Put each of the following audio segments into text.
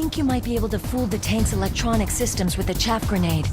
think you might be able to fool the tank's electronic systems with a chaff grenade.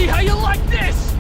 see how you like this!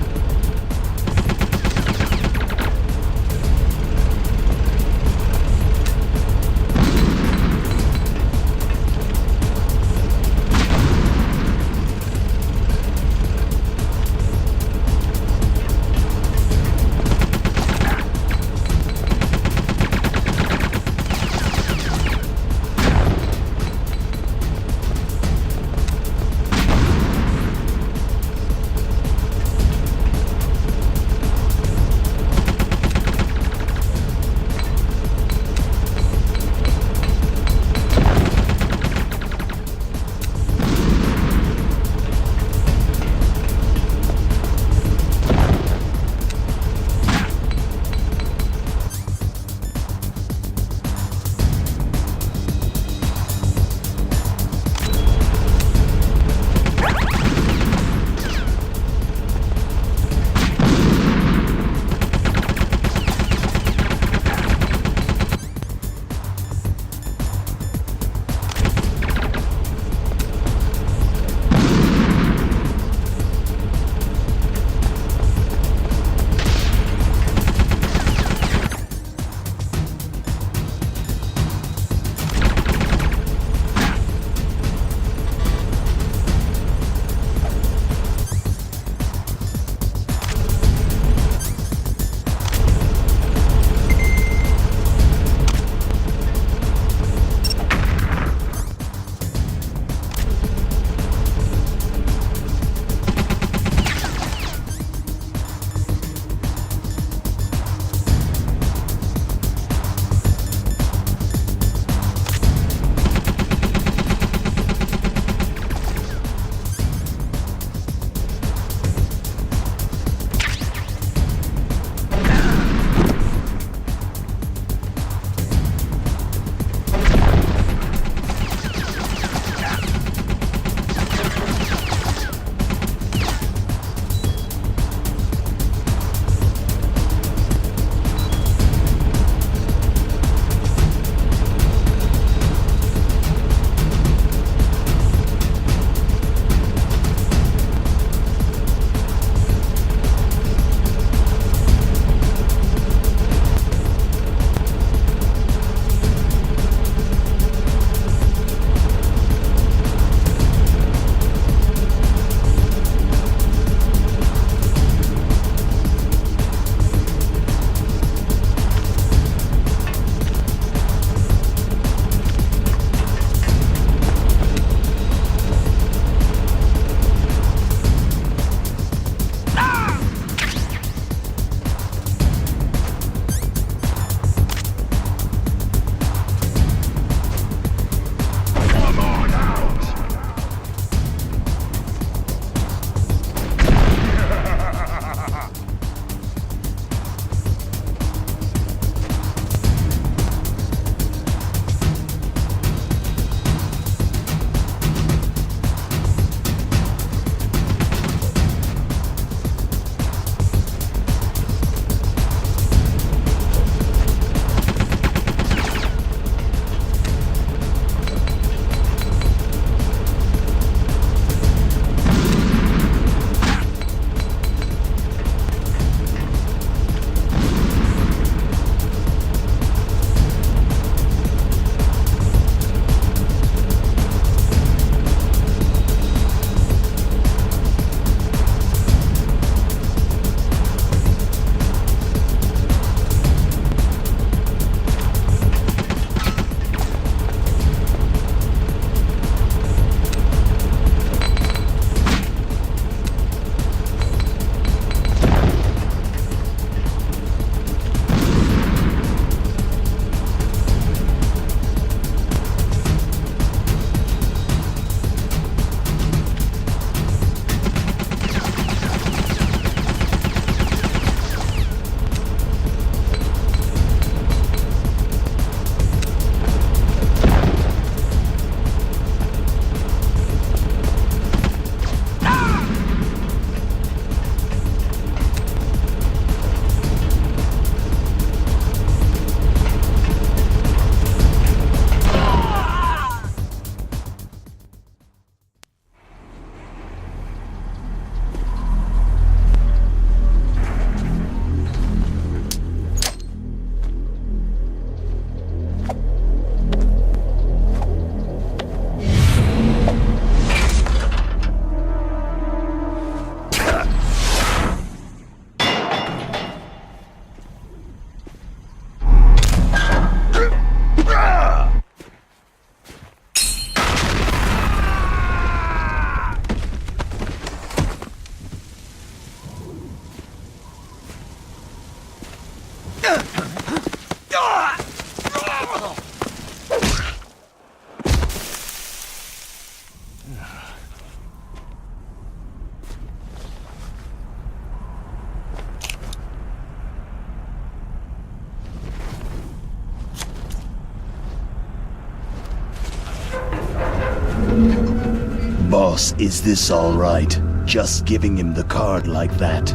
Boss, is this all right? Just giving him the card like that?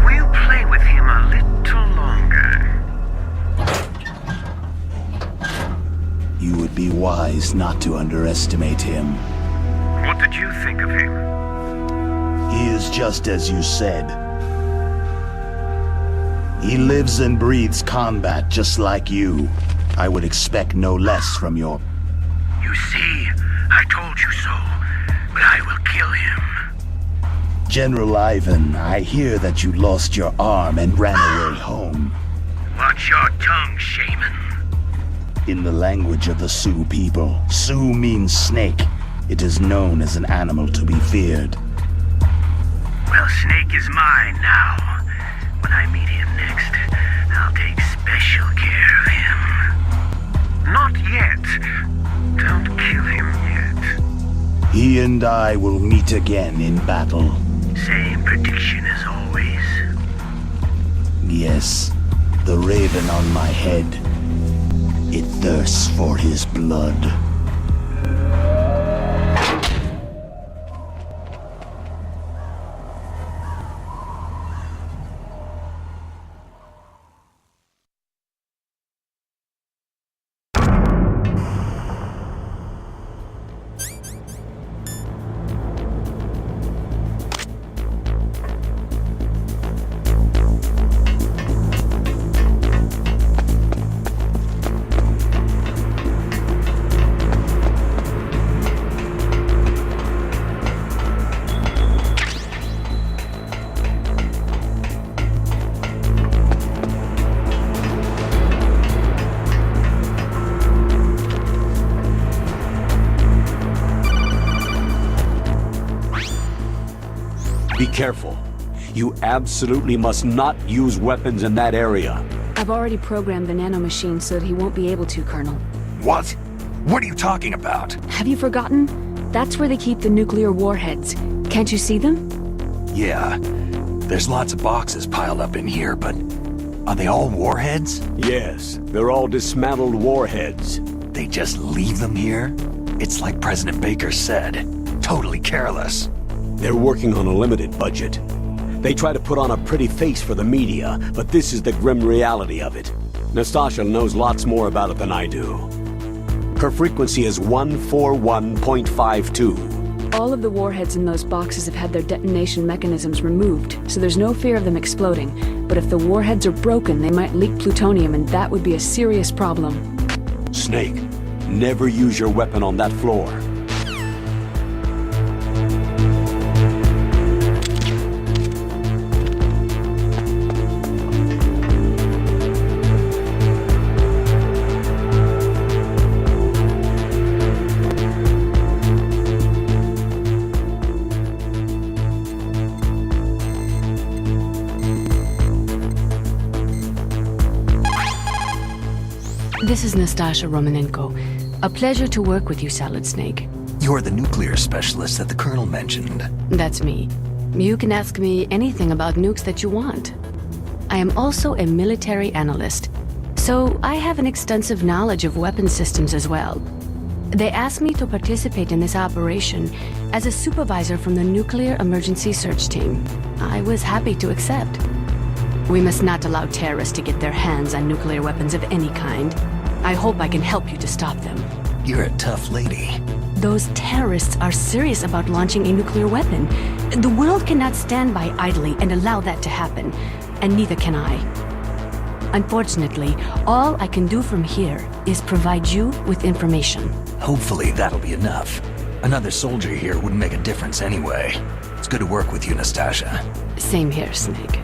We'll play with him a little longer. You would be wise not to underestimate him. What did you think of him? He is just as you said. He lives and breathes combat just like you. I would expect no less from your... You see, I told you so, but I will kill him. General Ivan, I hear that you lost your arm and ran away home. Watch your tongue, shaman. In the language of the Sioux people, Sioux means snake. It is known as an animal to be feared. Well, Snake is mine now. When I meet him next, I'll take special care of him. Not yet. Don't kill him yet. He and I will meet again in battle. Same prediction as always. Yes, the raven on my head. It thirsts for his blood. Be careful. You absolutely must not use weapons in that area. I've already programmed the nanomachine so that he won't be able to, Colonel. What? What are you talking about? Have you forgotten? That's where they keep the nuclear warheads. Can't you see them? Yeah, there's lots of boxes piled up in here, but are they all warheads? Yes, they're all dismantled warheads. They just leave them here? It's like President Baker said, totally careless. They're working on a limited budget. They try to put on a pretty face for the media, but this is the grim reality of it. Nastasha knows lots more about it than I do. Her frequency is 141.52. All of the warheads in those boxes have had their detonation mechanisms removed, so there's no fear of them exploding. But if the warheads are broken, they might leak plutonium, and that would be a serious problem. Snake, never use your weapon on that floor. This is Nastasha Romanenko. A pleasure to work with you, Salad Snake. You're the nuclear specialist that the Colonel mentioned. That's me. You can ask me anything about nukes that you want. I am also a military analyst, so I have an extensive knowledge of weapon systems as well. They asked me to participate in this operation as a supervisor from the Nuclear Emergency Search Team. I was happy to accept. We must not allow terrorists to get their hands on nuclear weapons of any kind. I hope I can help you to stop them. You're a tough lady. Those terrorists are serious about launching a nuclear weapon. The world cannot stand by idly and allow that to happen, and neither can I. Unfortunately, all I can do from here is provide you with information. Hopefully that'll be enough. Another soldier here wouldn't make a difference anyway. It's good to work with you, Nastasha. Same here, Snake.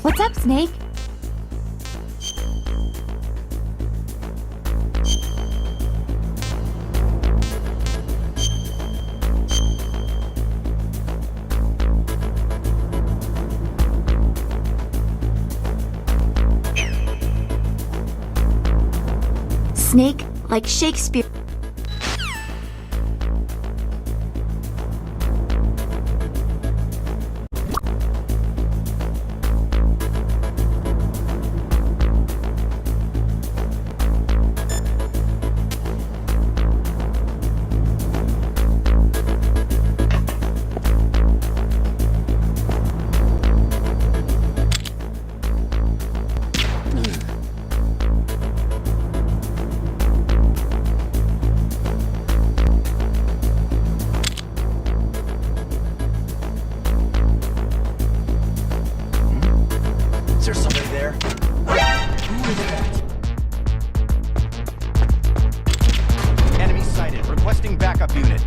What's up, Snake? Snake, like Shakespeare. backup unit.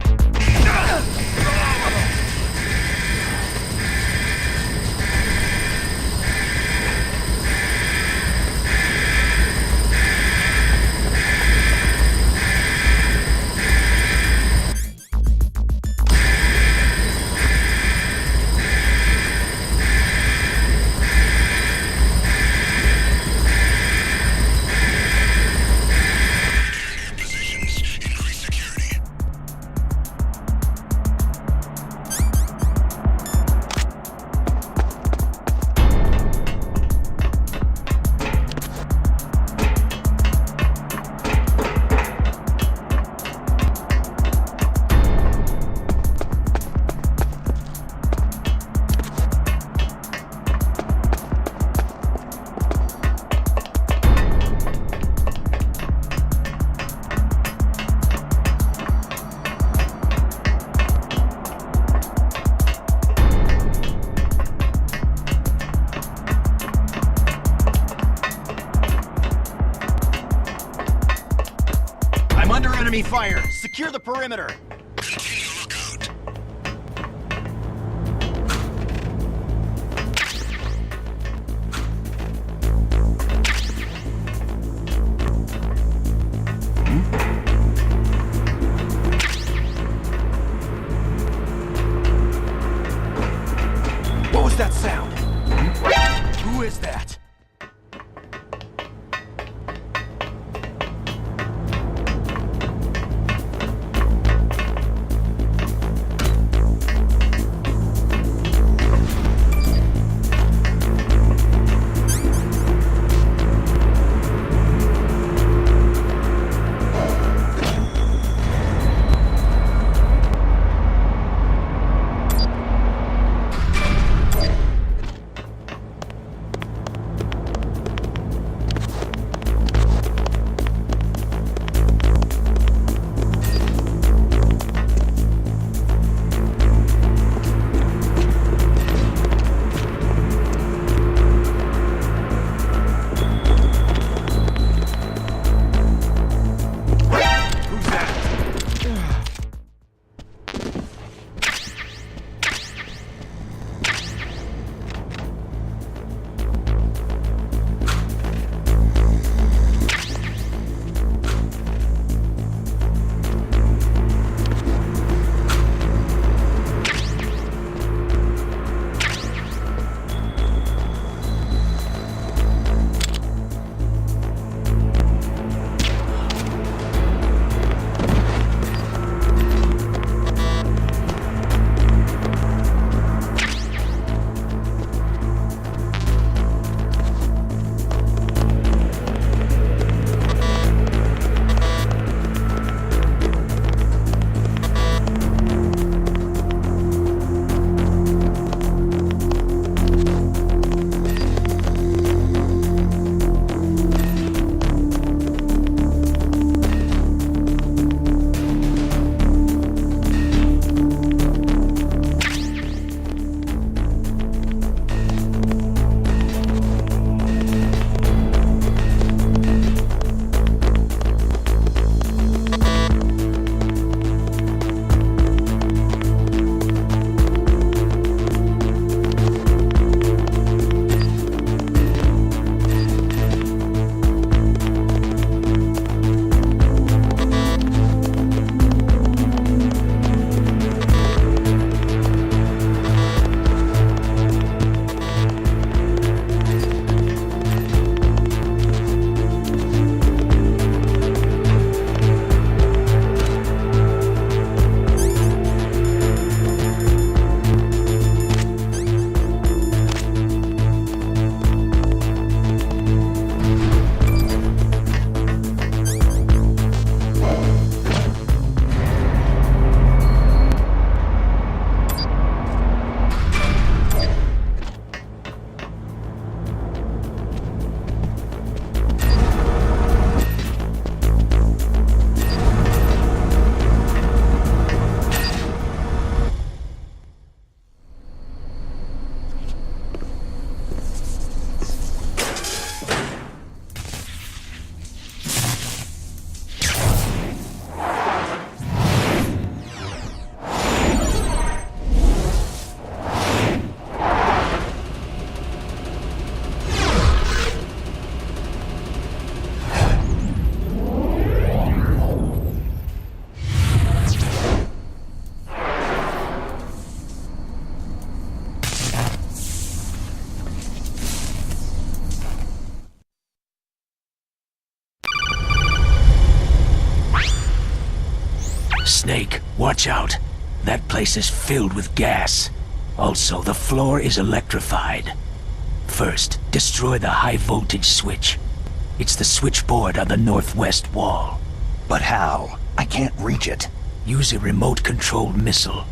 Enemy fire! Secure the perimeter! What was that sound? Who is that? Snake, watch out. That place is filled with gas. Also, the floor is electrified. First, destroy the high-voltage switch. It's the switchboard on the northwest wall. But how? I can't reach it. Use a remote-controlled missile.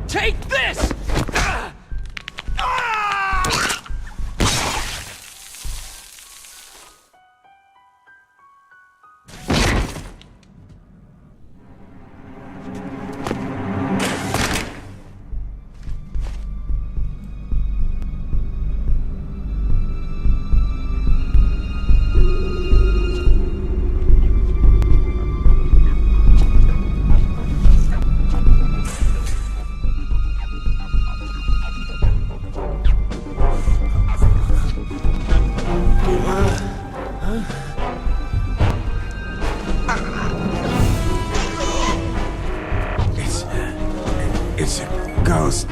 Take this! It's a ghost.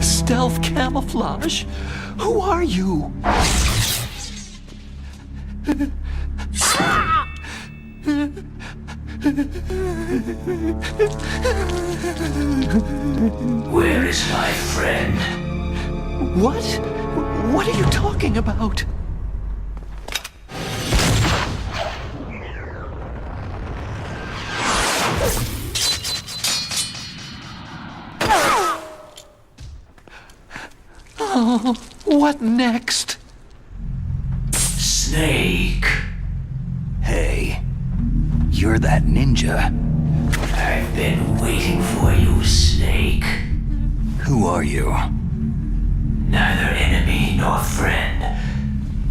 Stealth camouflage? Who are you? Where is my friend? What? What are you talking about? Oh, what next? Snake. Hey, you're that ninja. I've been waiting for you, Snake. Who are you? Neither enemy your friend.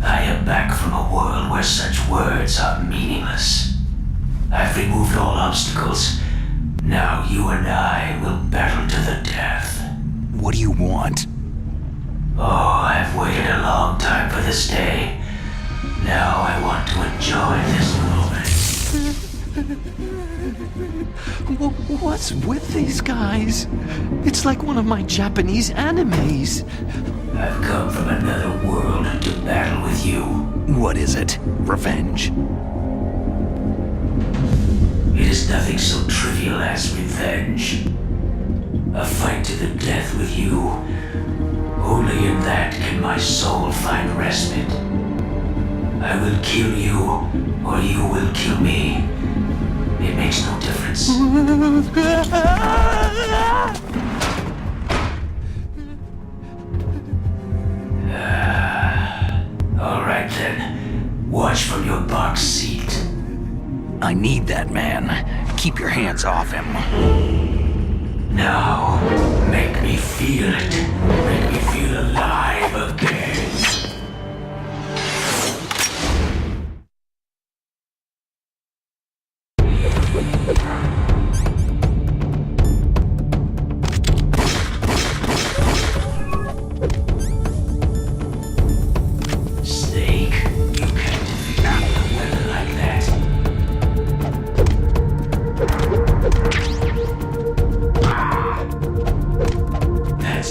I am back from a world where such words are meaningless. I've removed all obstacles. Now you and I will battle to the death. What do you want? Oh, I've waited a long time for this day. Now I want to enjoy this moment. What's with these guys? It's like one of my Japanese animes. I've come from another world to battle with you. What is it? Revenge? It is nothing so trivial as revenge. A fight to the death with you. Only in that can my soul find respite. I will kill you, or you will kill me. It makes no difference. All right then. Watch from your box seat. I need that man. Keep your hands off him. Now, make me feel it. Make me feel alive again. Snake, you can't defeat me with a weapon like that. That's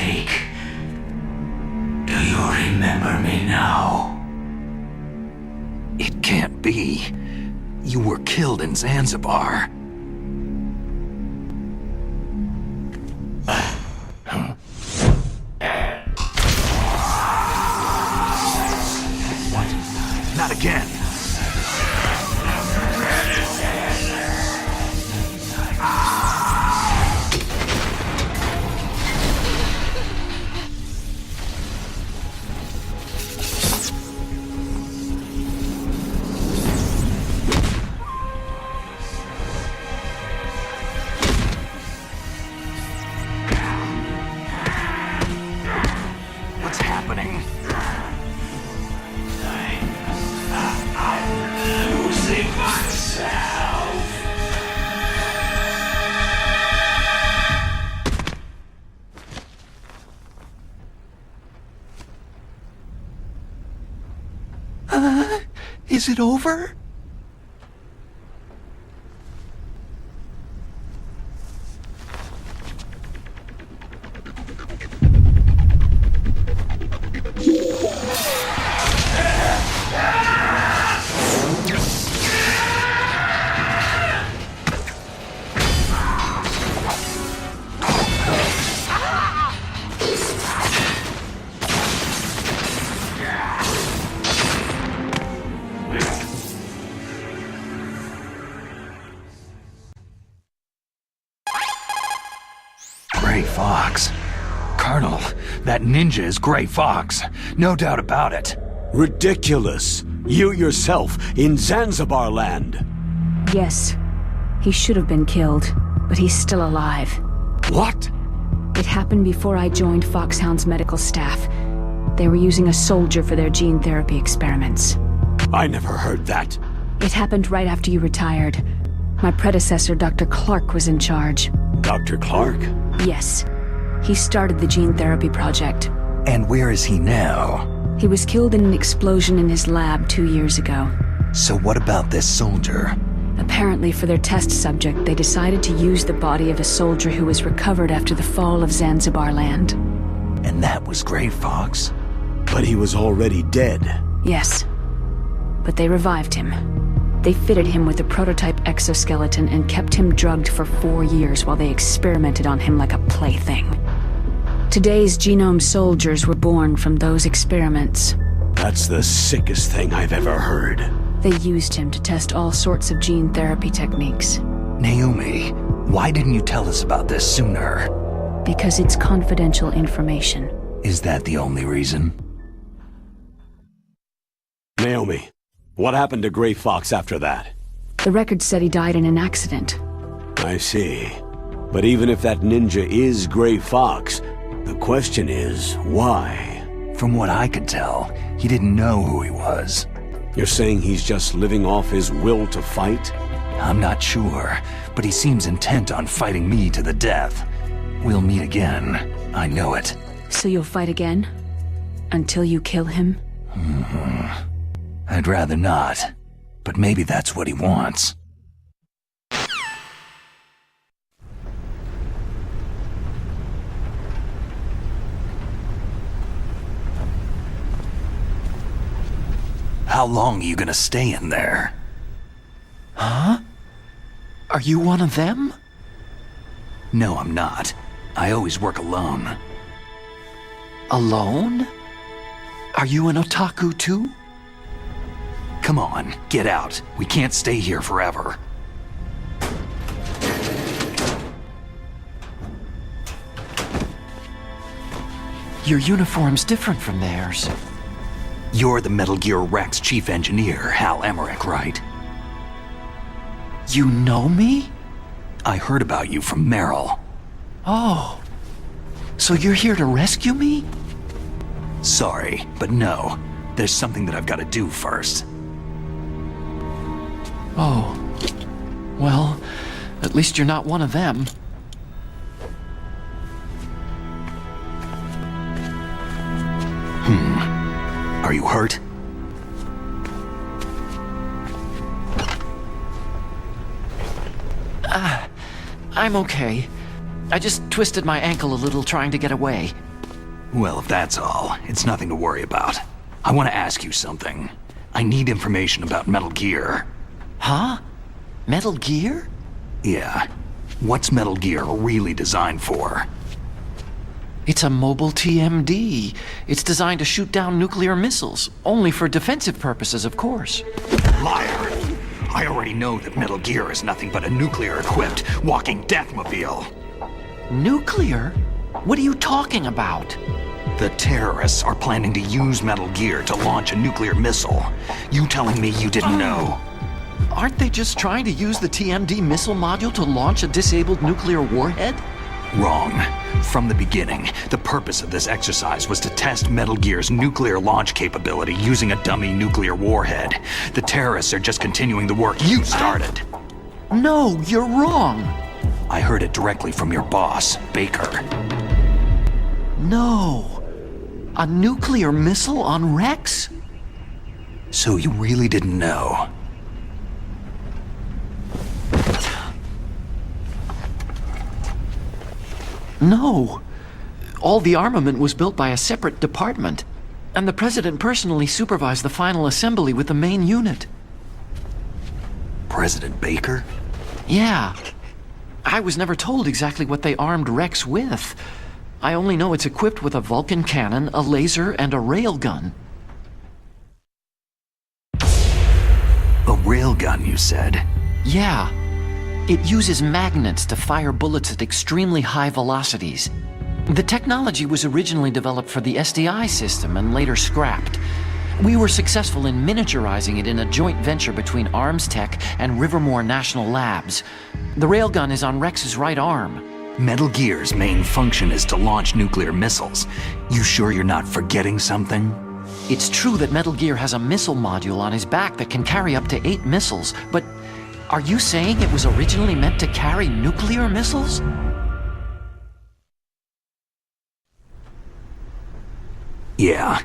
Snake. Do you remember me now? It can't be. You were killed in Zanzibar. What? Not again. What's happening? I'm losing myself. Is it over? Gray Fox. Colonel, that ninja is Gray Fox. No doubt about it. Ridiculous. You yourself in Zanzibar land. Yes. He should have been killed, but he's still alive. What? It happened before I joined Foxhound's medical staff. They were using a soldier for their gene therapy experiments. I never heard that. It happened right after you retired. My predecessor, Dr. Clark, was in charge. Dr. Clark? Yes. He started the gene therapy project. And where is he now? He was killed in an explosion in his lab 2 years ago. So what about this soldier? Apparently, for their test subject, they decided to use the body of a soldier who was recovered after the fall of Zanzibar land. And that was Gray Fox? But he was already dead. Yes. But they revived him. They fitted him with a prototype exoskeleton and kept him drugged for 4 years while they experimented on him like a plaything. Today's genome soldiers were born from those experiments. That's the sickest thing I've ever heard. They used him to test all sorts of gene therapy techniques. Naomi, why didn't you tell us about this sooner? Because it's confidential information. Is that the only reason? Naomi, what happened to Gray Fox after that? The record said he died in an accident. I see. But even if that ninja is Gray Fox, the question is, why? From what I could tell, he didn't know who he was. You're saying he's just living off his will to fight? I'm not sure, but he seems intent on fighting me to the death. We'll meet again. I know it. So you'll fight again? Until you kill him? I'd rather not, but maybe that's what he wants. How long are you gonna stay in there? Huh? Are you one of them? No, I'm not. I always work alone. Alone? Are you an otaku too? Come on, get out. We can't stay here forever. Your uniform's different from theirs. You're the Metal Gear Rex chief engineer, Hal Emmerich, right? You know me? I heard about you from Meryl. Oh. So you're here to rescue me? Sorry, but no. There's something that I've got to do first. Oh. Well, at least you're not one of them. Are you hurt? I'm okay. I just twisted my ankle a little trying to get away. Well, if that's all, it's nothing to worry about. I want to ask you something. I need information about Metal Gear. Huh? Metal Gear? Yeah. What's Metal Gear really designed for? It's a mobile TMD. It's designed to shoot down nuclear missiles, only for defensive purposes, of course. Liar! I already know that Metal Gear is nothing but a nuclear-equipped walking deathmobile. Nuclear? What are you talking about? The terrorists are planning to use Metal Gear to launch a nuclear missile. You telling me you didn't know? Aren't they just trying to use the TMD missile module to launch a disabled nuclear warhead? Wrong. From the beginning, the purpose of this exercise was to test Metal Gear's nuclear launch capability using a dummy nuclear warhead. The terrorists are just continuing the work you started. No, you're wrong. I heard it directly from your boss, Baker. No. A nuclear missile on Rex? So you really didn't know? No. All the armament was built by a separate department, and the President personally supervised the final assembly with the main unit. President Baker? Yeah. I was never told exactly what they armed Rex with. I only know it's equipped with a Vulcan cannon, a laser, and a railgun. A railgun, you said? Yeah. It uses magnets to fire bullets at extremely high velocities. The technology was originally developed for the SDI system and later scrapped. We were successful in miniaturizing it in a joint venture between Arms Tech and Rivermore National Labs. The railgun is on Rex's right arm. Metal Gear's main function is to launch nuclear missiles. You sure you're not forgetting something? It's true that Metal Gear has a missile module on his back that can carry up to 8 missiles, but are you saying it was originally meant to carry nuclear missiles? Yeah,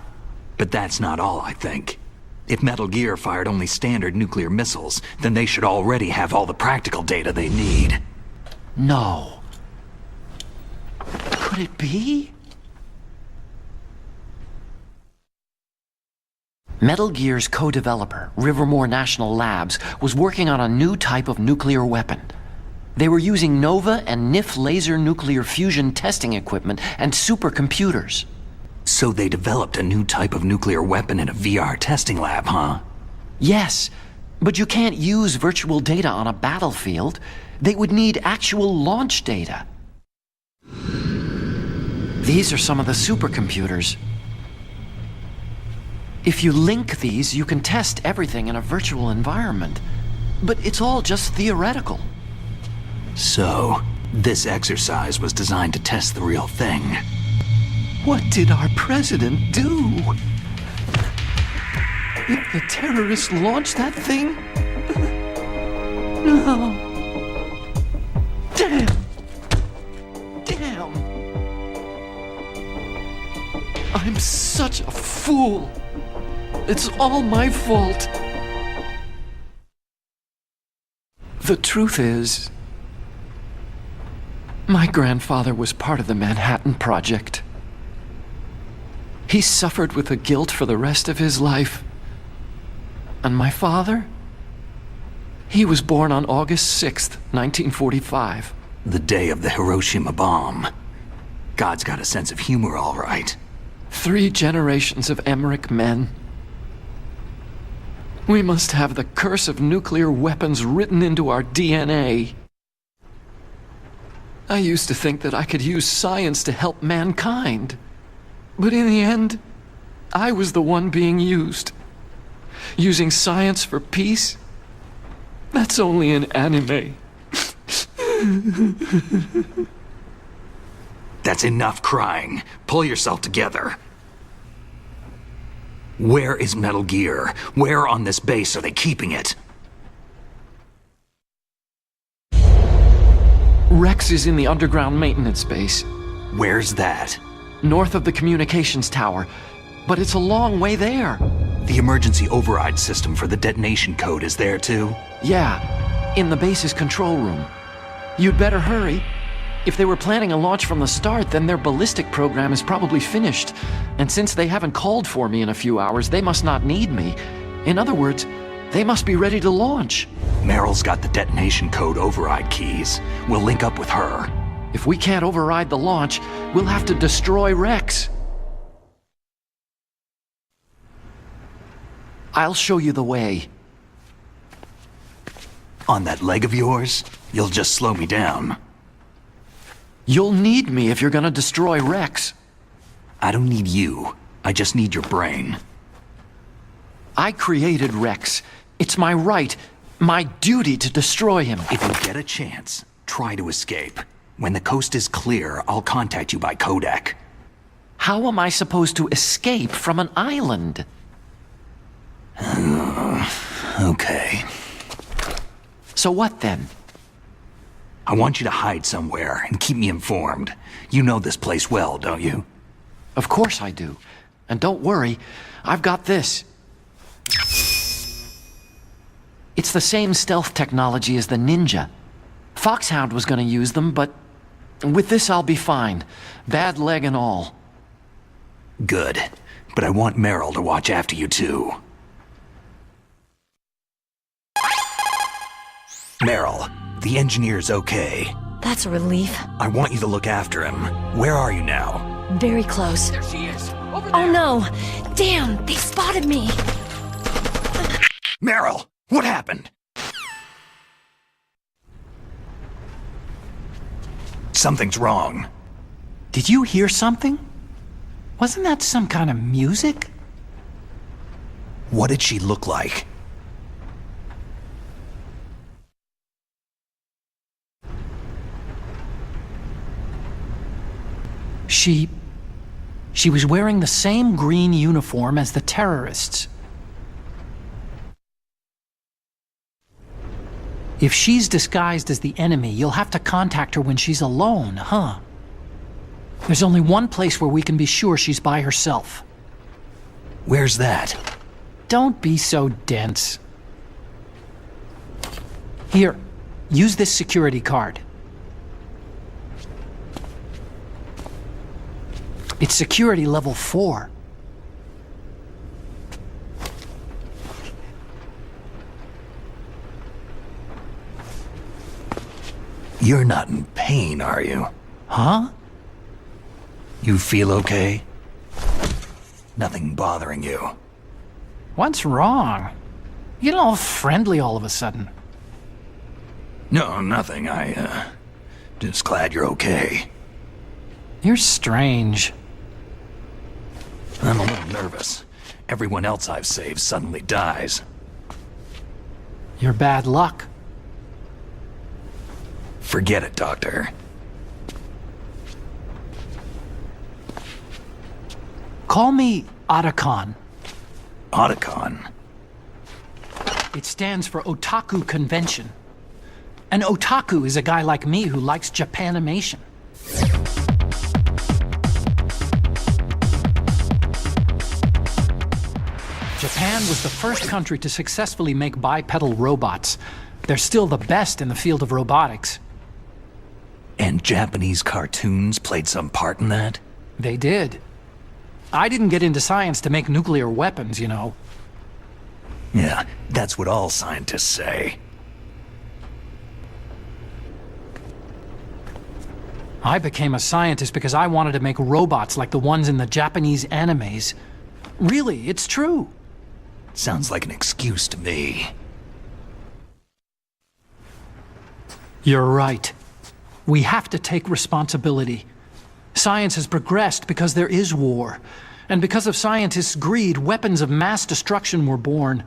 but that's not all, I think. If Metal Gear fired only standard nuclear missiles, then they should already have all the practical data they need. No. Could it be? Metal Gear's co-developer, Rivermore National Labs, was working on a new type of nuclear weapon. They were using NOVA and NIF laser nuclear fusion testing equipment and supercomputers. So they developed a new type of nuclear weapon in a VR testing lab, huh? Yes, but you can't use virtual data on a battlefield. They would need actual launch data. These are some of the supercomputers. If you link these, you can test everything in a virtual environment. But it's all just theoretical. So, this exercise was designed to test the real thing. What did our president do? If the terrorists launched that thing? No. Damn. Damn. I'm such a fool. It's all my fault. The truth is, my grandfather was part of the Manhattan Project. He suffered with the guilt for the rest of his life. And my father? He was born on August 6th, 1945. The day of the Hiroshima bomb. God's got a sense of humor, all right. 3 generations of Emmerich men. We must have the curse of nuclear weapons written into our DNA. I used to think that I could use science to help mankind. But in the end, I was the one being used. Using science for peace? That's only in anime. That's enough crying. Pull yourself together. Where is Metal Gear? Where on this base are they keeping it? Rex is in the underground maintenance base. Where's that? North of the communications tower. But it's a long way there. The emergency override system for the detonation code is there too? Yeah, in the base's control room. You'd better hurry. If they were planning a launch from the start, then their ballistic program is probably finished. And since they haven't called for me in a few hours, they must not need me. In other words, they must be ready to launch. Meryl's got the detonation code override keys. We'll link up with her. If we can't override the launch, we'll have to destroy Rex. I'll show you the way. On that leg of yours, you'll just slow me down. You'll need me if you're gonna destroy Rex. I don't need you. I just need your brain. I created Rex. It's my right, my duty to destroy him. If you get a chance, try to escape. When the coast is clear, I'll contact you by codec. How am I supposed to escape from an island? Okay. So what then? I want you to hide somewhere and keep me informed. You know this place well, don't you? Of course I do. And don't worry, I've got this. It's the same stealth technology as the Ninja. Foxhound was gonna use them, but with this I'll be fine. Bad leg and all. Good. But I want Meryl to watch after you too. Meryl, the engineer's okay. That's a relief. I want you to look after him. Where are you now? Very close. There she is! Over there! Oh no! Damn, they spotted me! Meryl, what happened? Something's wrong. Did you hear something? Wasn't that some kind of music? What did she look like? She was wearing the same green uniform as the terrorists. If she's disguised as the enemy, you'll have to contact her when she's alone, huh? There's only one place where we can be sure she's by herself. Where's that? Don't be so dense. Here, use this security card. It's security level 4. You're not in pain, are you? Huh? You feel okay? Nothing bothering you? What's wrong? You get all friendly all of a sudden. No, nothing. Just glad you're okay. You're strange. I'm a little nervous. Everyone else I've saved suddenly dies. You're bad luck. Forget it, Doctor. Call me Otacon. Otacon? It stands for Otaku Convention. An otaku is a guy like me who likes Japanimation. Japan was the first country to successfully make bipedal robots. They're still the best in the field of robotics. And Japanese cartoons played some part in that? They did. I didn't get into science to make nuclear weapons, you know. Yeah, that's what all scientists say. I became a scientist because I wanted to make robots like the ones in the Japanese animes. Really, it's true. Sounds like an excuse to me. You're right. We have to take responsibility. Science has progressed because there is war. And because of scientists' greed, weapons of mass destruction were born.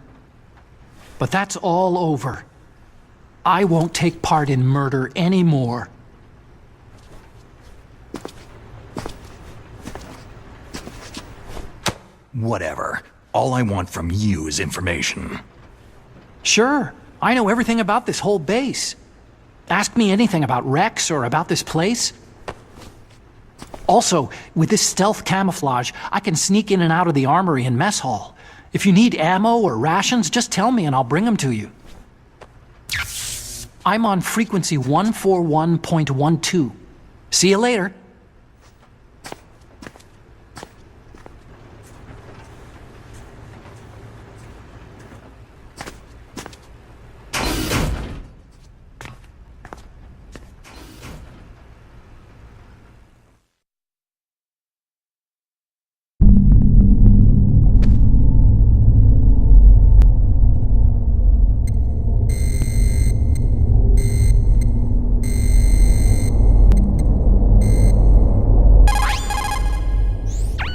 But that's all over. I won't take part in murder anymore. Whatever. All I want from you is information. Sure, I know everything about this whole base. Ask me anything about Rex or about this place. Also, with this stealth camouflage, I can sneak in and out of the armory and mess hall. If you need ammo or rations, just tell me and I'll bring them to you. I'm on frequency 141.12. See you later.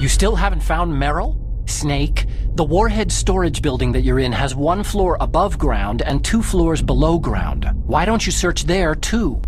You still haven't found Merrill? Snake, the warhead storage building that you're in has 1 floor above ground and 2 floors below ground. Why don't you search there, too?